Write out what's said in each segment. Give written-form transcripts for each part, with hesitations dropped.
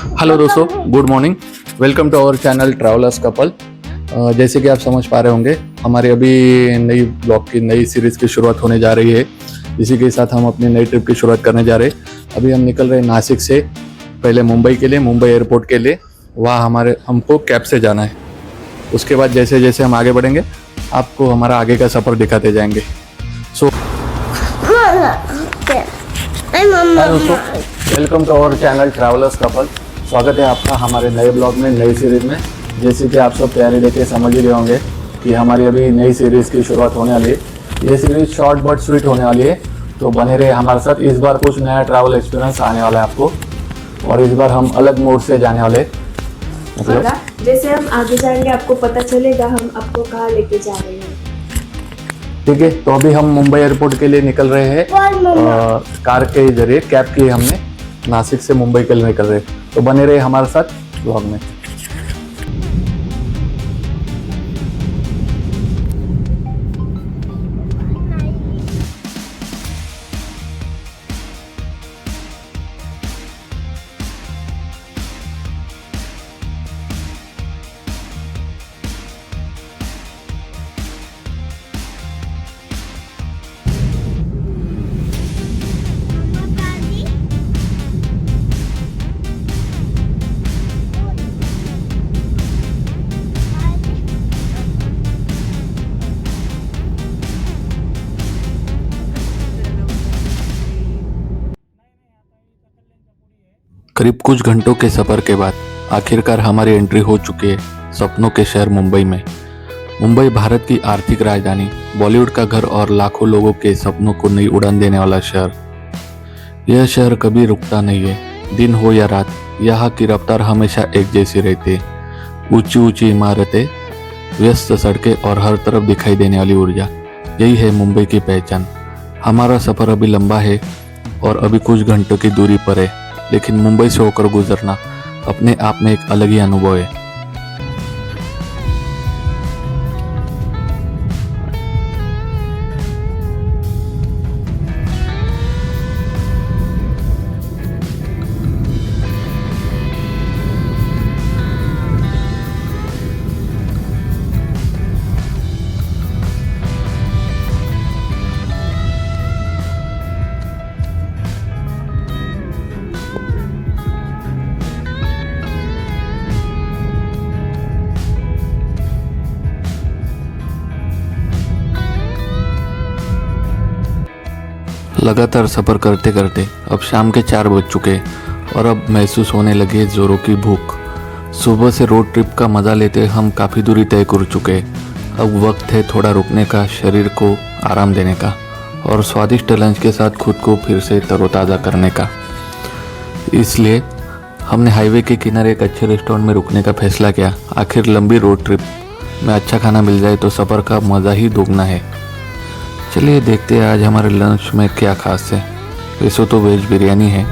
Hello दोस्तों, good morning. Welcome to our channel travellers couple. जैसे कि आप समझ पा रहे होंगे, हमारी अभी नई ब्लॉग की नई सीरीज़ की शुरुआत होने जा रही है। इसी के साथ हम अपनी नई ट्रिप की शुरुआत करने जा रहे हैं। अभी हम निकल रहे हैं नासिक से, पहले मुंबई के लिए, मुंबई एयरपोर्ट के लिए। वहाँ हमको कैब से जाना है। उसके बाद जैसे जैसे हम आगे बढ़ेंगे, आपको हमारा आगे का सफ़र दिखाते जाएंगे। सो हेलो दोस्तों, welcome to our channel travellers couple. स्वागत है आपका हमारे नए ब्लॉग में, नई सीरीज़ में। जैसे कि आप सब तैयारी लेके समझ ही रहे होंगे कि हमारी अभी नई सीरीज़ की शुरुआत होने वाली है। ये सीरीज़ शॉर्ट बट स्वीट होने वाली है, तो बने रहे हमारे साथ। इस बार कुछ नया ट्रैवल एक्सपीरियंस आने वाला है आपको, और इस बार हम अलग मोड से जाने वाले हैं। मतलब जैसे हम आगे जाएंगे आपको पता चलेगा हम आपको कहाँ लेके जा रहे हैं। ठीक है, तो अभी हम मुंबई एयरपोर्ट के लिए निकल रहे हैं। कार के जरिए कैब की हमने नासिक से मुंबई के लिए निकल रहे हैं। तो बने रहे हमारे साथ ब्लॉग में। करीब कुछ घंटों के सफ़र के बाद आखिरकार हमारी एंट्री हो चुकी है सपनों के शहर मुंबई में। मुंबई भारत की आर्थिक राजधानी, बॉलीवुड का घर और लाखों लोगों के सपनों को नई उड़ान देने वाला शहर। यह शहर कभी रुकता नहीं है। दिन हो या रात, यहाँ की रफ्तार हमेशा एक जैसी रहती है। ऊंची ऊंची इमारतें, व्यस्त सड़कें और हर तरफ दिखाई देने वाली ऊर्जा, यही है मुंबई की पहचान। हमारा सफ़र अभी लंबा है और अभी कुछ घंटों की दूरी पर है, लेकिन मुंबई से होकर गुजरना अपने आप में एक अलग ही अनुभव है। लगातार सफ़र करते करते अब शाम के 4 बज चुके और अब महसूस होने लगी जोरों की भूख। सुबह से रोड ट्रिप का मज़ा लेते हम काफ़ी दूरी तय कर चुके। अब वक्त है थोड़ा रुकने का, शरीर को आराम देने का और स्वादिष्ट लंच के साथ खुद को फिर से तरोताज़ा करने का। इसलिए हमने हाईवे के किनारे एक अच्छे रेस्टोरेंट में रुकने का फैसला किया। आखिर लंबी रोड ट्रिप में अच्छा खाना मिल जाए तो सफ़र का मज़ा ही दोगुना है। चलिए देखते हैं आज हमारे लंच में क्या खास है। वैसे तो वेज बिरयानी है।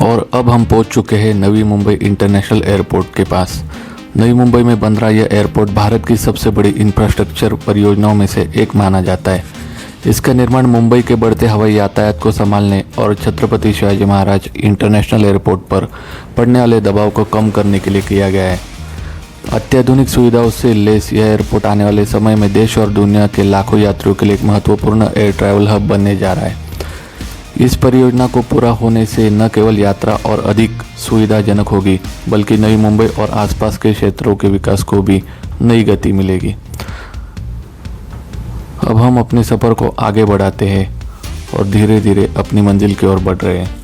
और अब हम पहुंच चुके हैं नवी मुंबई इंटरनेशनल एयरपोर्ट के पास। नई मुंबई में बन रहा यह एयरपोर्ट भारत की सबसे बड़ी इंफ्रास्ट्रक्चर परियोजनाओं में से एक माना जाता है। इसका निर्माण मुंबई के बढ़ते हवाई यातायात को संभालने और छत्रपति शिवाजी महाराज इंटरनेशनल एयरपोर्ट पर पड़ने वाले दबाव को कम करने के लिए किया गया है। अत्याधुनिक सुविधाओं से लैस यह एयरपोर्ट आने वाले समय में देश और दुनिया के लाखों यात्रियों के लिए एक महत्वपूर्ण एयर ट्रैवल हब बनने जा रहा है। इस परियोजना को पूरा होने से न केवल यात्रा और अधिक सुविधाजनक होगी, बल्कि नई मुंबई और आसपास के क्षेत्रों के विकास को भी नई गति मिलेगी। अब हम अपने सफ़र को आगे बढ़ाते हैं और धीरे धीरे अपनी मंजिल की ओर बढ़ रहे हैं।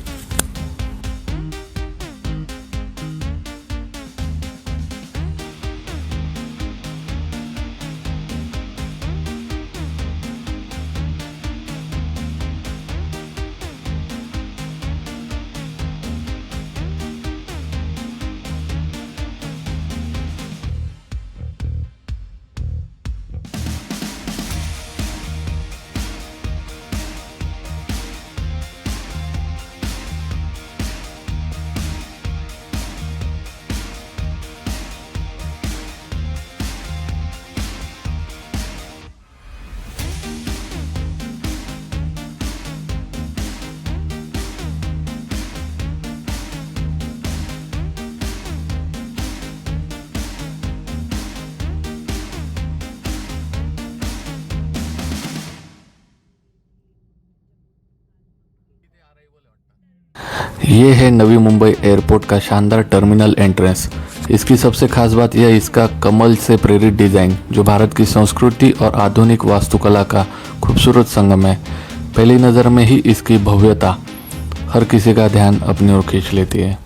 ये है नवी मुंबई एयरपोर्ट का शानदार टर्मिनल एंट्रेंस। इसकी सबसे खास बात यह इसका कमल से प्रेरित डिज़ाइन, जो भारत की संस्कृति और आधुनिक वास्तुकला का खूबसूरत संगम है। पहली नज़र में ही इसकी भव्यता हर किसी का ध्यान अपनी ओर खींच लेती है।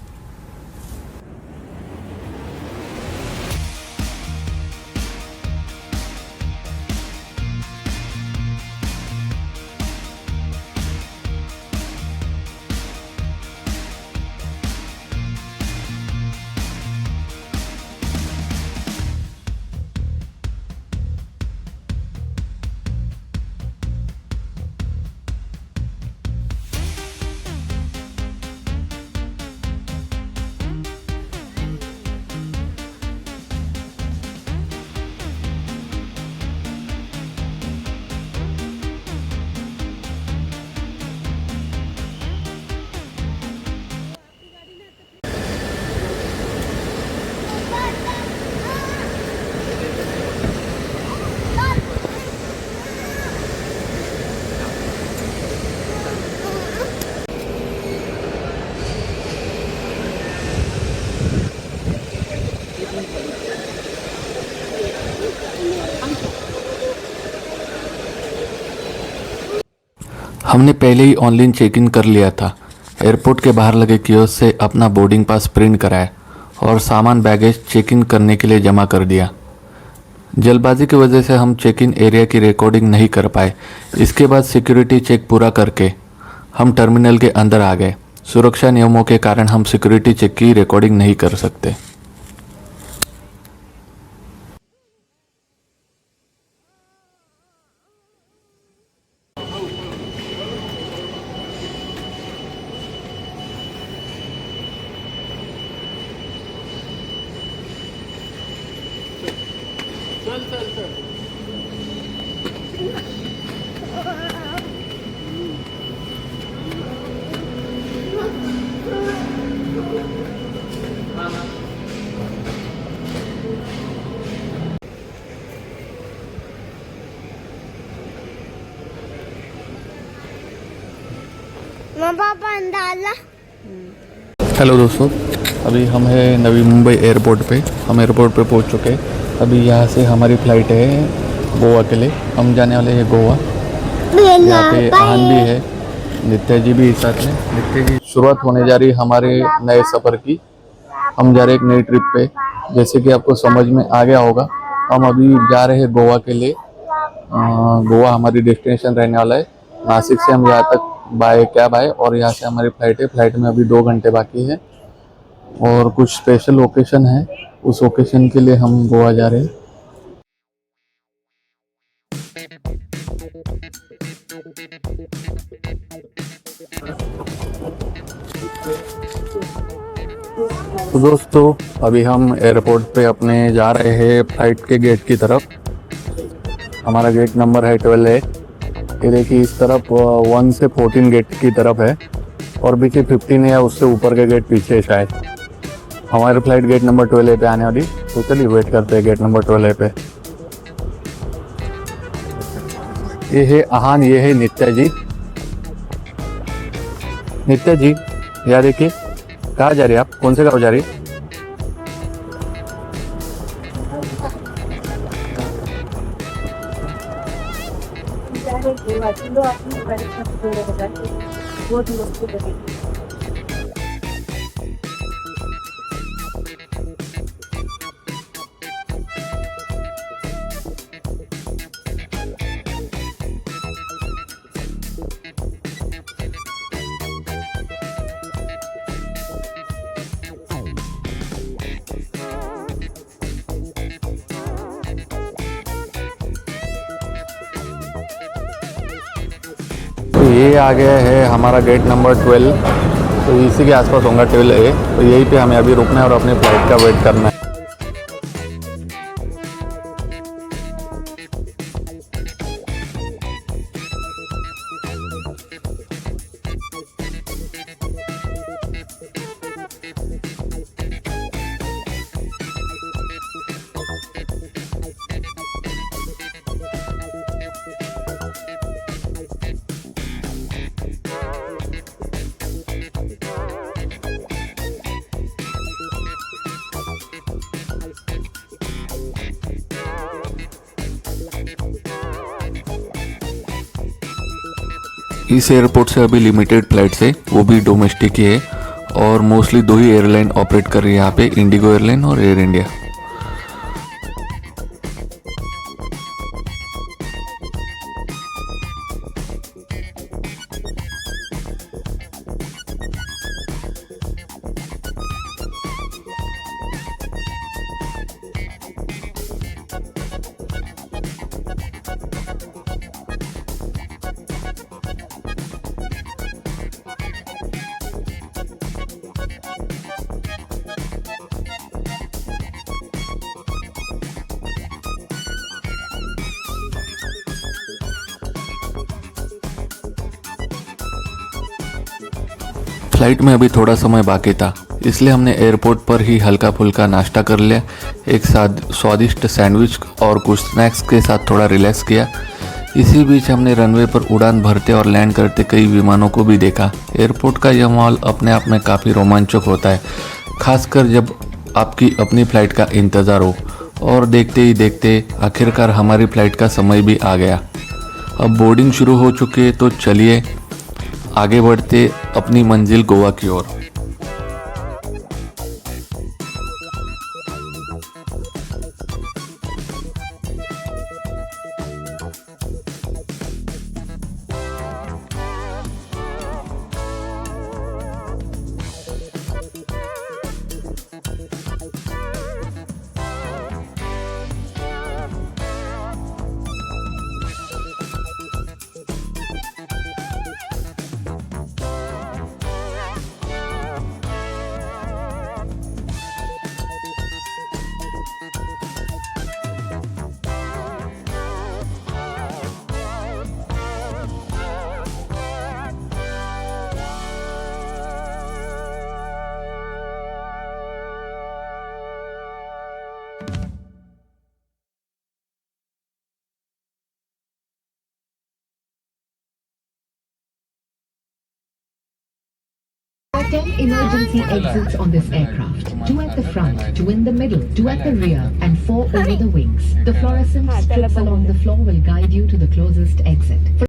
हमने पहले ही ऑनलाइन चेक इन कर लिया था। एयरपोर्ट के बाहर लगे कियोस्क से अपना बोर्डिंग पास प्रिंट कराया और सामान बैगेज चेक इन करने के लिए जमा कर दिया। जल्दबाजी की वजह से हम चेक इन एरिया की रिकॉर्डिंग नहीं कर पाए। इसके बाद सिक्योरिटी चेक पूरा करके हम टर्मिनल के अंदर आ गए। सुरक्षा नियमों के कारण हम सिक्योरिटी चेक की रिकॉर्डिंग नहीं कर सकते। हेलो दोस्तों, अभी हम हैं नवी मुंबई एयरपोर्ट पे। हम एयरपोर्ट पे पहुंच चुके हैं। अभी यहाँ से हमारी फ़्लाइट है गोवा के लिए। हम जाने वाले हैं गोवा। यहाँ पे आहान भी है, नित्या जी भी साथ में। नित्या जी, शुरुआत होने जा रही है हमारे नए सफ़र की। हम जा रहे हैं एक नई ट्रिप पे। जैसे कि आपको समझ में आ गया होगा, हम अभी जा रहे हैं गोवा के लिए। गोवा हमारी डेस्टिनेशन रहने वाला है। नासिक से हम यहाँ तक बाय कैब आए और यहाँ से हमारी फ़्लाइट है। फ़्लाइट में अभी 2 घंटे बाकी है और कुछ स्पेशल ओकेशन है, उस ओकेशन के लिए हम गोवा जा रहे हैं। तो दोस्तों, अभी हम एयरपोर्ट पे अपने जा रहे हैं फ़्लाइट के गेट की तरफ। हमारा गेट नंबर है 12 है। ये देखिए, इस तरफ 1 से 14 गेट की तरफ है और पीछे 15 है या उससे ऊपर के गेट पीछे है शायद। हमारी फ़्लाइट गेट नंबर 12 पे आने वाली, तो चलिए वेट करते हैं गेट नंबर 12 पे। ये है आहान, ये है नित्या जी। नित्या जी, यहाँ देखिए, कहाँ जा रही है आप? कौन से गाँव जा रही है? जाएंगे वाचिंदो आपने परीक्षा पूरे हो जाते बहुत मस्त लगेगी तो ये आ गया है हमारा गेट नंबर 12। तो इसी के आसपास होगा 12A। तो यहीं पे हमें अभी रुकना है और अपनी फ्लाइट का वेट करना है। इस एयरपोर्ट से अभी लिमिटेड फ्लाइट्स है, वो भी डोमेस्टिक ही है और मोस्टली दो ही एयरलाइन ऑपरेट कर रही है यहाँ पे, इंडिगो एयरलाइन और एयर इंडिया। फ्लाइट में अभी थोड़ा समय बाकी था, इसलिए हमने एयरपोर्ट पर ही हल्का फुल्का नाश्ता कर लिया, एक स्वादिष्ट सैंडविच और कुछ स्नैक्स के साथ थोड़ा रिलैक्स किया। इसी बीच हमने रनवे पर उड़ान भरते और लैंड करते कई विमानों को भी देखा। एयरपोर्ट का यह माहौल अपने आप में काफ़ी रोमांचक होता है, खासकर जब आपकी अपनी फ़्लाइट का इंतज़ार हो। और देखते ही देखते आखिरकार हमारी फ़्लाइट का समय भी आ गया। अब बोर्डिंग शुरू हो चुकी है, तो चलिए आगे बढ़ते अपनी मंजिल गोवा की ओर। There are 10 emergency exits on this aircraft. 2 at the front, 2 in the middle, 2 at the rear, and 4 over the wings. The fluorescent strips along the floor will guide you to the closest exit.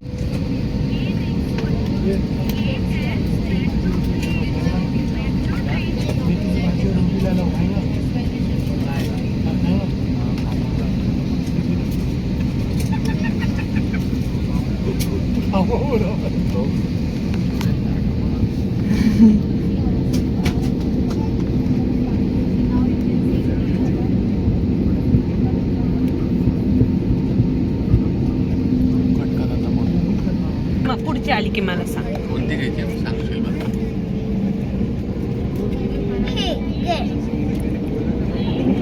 मग पुढची आली की मला सांग. कोणती घ्यायची सांगशील बरं?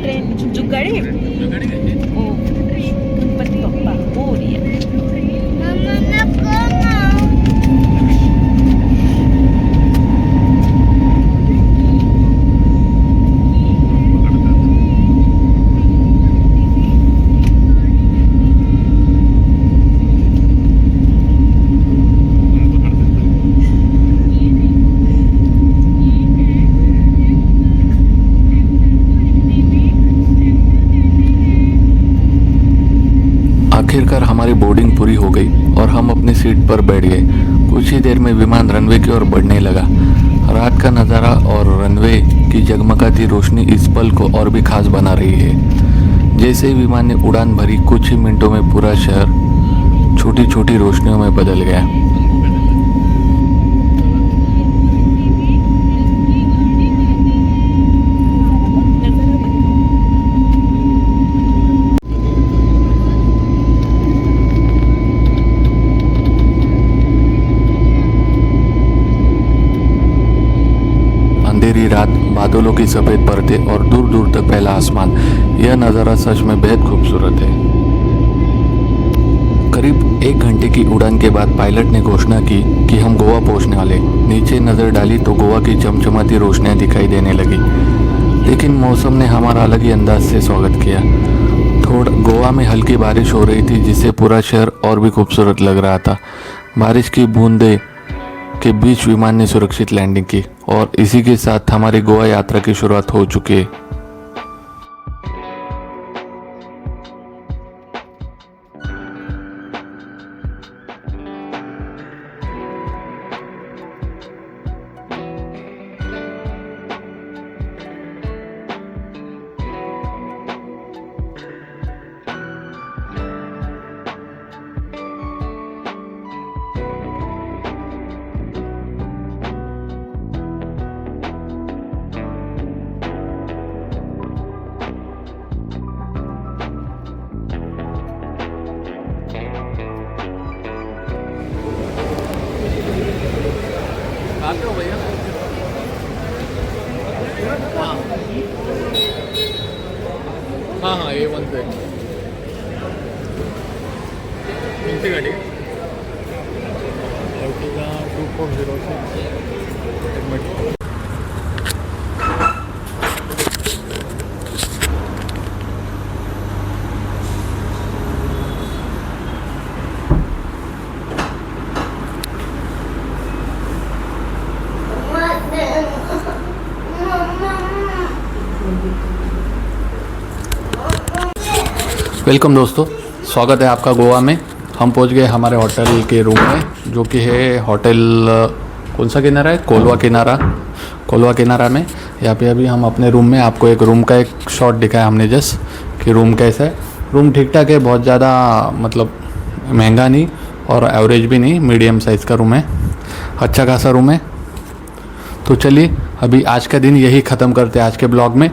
Train झुकझुक गाडी गाडी घ्यायची? हो गणपती बाप्पा मोरया. हमारी बोर्डिंग पूरी हो गई और हम अपनी सीट पर बैठ गए। कुछ ही देर में विमान रनवे की ओर बढ़ने लगा। रात का नज़ारा और रनवे की जगमगाती रोशनी इस पल को और भी खास बना रही है। जैसे ही विमान ने उड़ान भरी, कुछ ही मिनटों में पूरा शहर छोटी छोटी रोशनियों में बदल गया। अंधेरी रात, बादलों की सफ़ेद परतें और दूर दूर तक फैला आसमान, यह नज़ारा सच में बेहद खूबसूरत है। करीब 1 घंटे की उड़ान के बाद पायलट ने घोषणा की कि हम गोवा पहुंचने वाले। नीचे नज़र डाली तो गोवा की चमचमाती रोशनियां दिखाई देने लगी, लेकिन मौसम ने हमारा अलग ही अंदाज से स्वागत किया। गोवा में हल्की बारिश हो रही थी, जिससे पूरा शहर और भी खूबसूरत लग रहा था। बारिश की बूंदें के बीच विमान ने सुरक्षित लैंडिंग की और इसी के साथ हमारी गोवा यात्रा की शुरुआत हो चुकी है। हाँ A1 पे कौन सी गाड़ी Ertiga 2406 एक मिनट। वेलकम दोस्तों, स्वागत है आपका गोवा में। हम पहुंच गए हमारे होटल के रूम में, जो कि है होटल कौन सा किनारा है, कोलवा किनारा में। यहाँ पे अभी हम अपने रूम में, आपको एक रूम का एक शॉट दिखाया हमने जस्ट कि रूम कैसा है। रूम ठीक ठाक है, बहुत ज़्यादा मतलब महंगा नहीं और एवरेज भी नहीं, मीडियम साइज़ का रूम है, अच्छा खासा रूम है। तो चलिए अभी आज का दिन यही ख़त्म करते हैं आज के ब्लॉग में।